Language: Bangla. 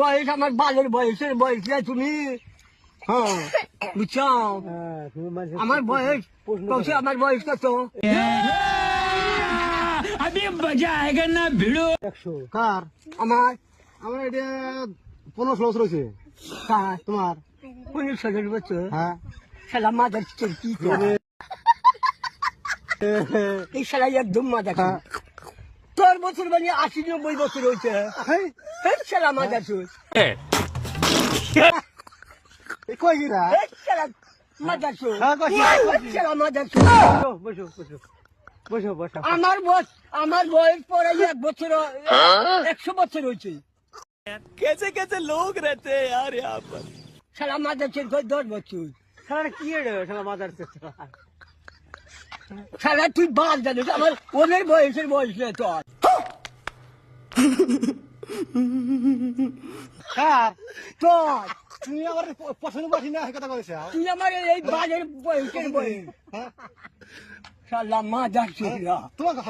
বয়স আমার বালের বয়সের বয়স না তুমি। হ্যাঁ বুঝছো, আমার বয়স কৌশে, আমার বয়স কত? अभी मजा आएगा ना भिड़ो। 100 কার? আমার আমার এটা 15 বছর হয়েছে। কার তোমার? 15 বছর। হ্যাঁ শালা মাদার কি এই শালা একদম মাদার। তোর বছর মানে 80-90 বছর হয়েছে। শালা মাদার কই গিরা? শালা মাদার হ্যাঁ, কই? শালা মাদার। বসো বসো বসো বসো। আমার বয়স পরে 1 বছর 100 বছর হয়েছে। कैसे कैसे लोग रहते हैं यार यहाँ पर। শালা মাদার 10 বছর। শালা কি রে শালা মাদার ছে? শালা তুই বাল জানিস, আমার ওদের বয়সের বয়স না তোর। কার? তোর তুমি আমার পছন্দ পাচ্ছি না কথা কইছ। তুই আমার এই বালের বয়সের বয়স। শালা মাদার ছিল। তোমাকে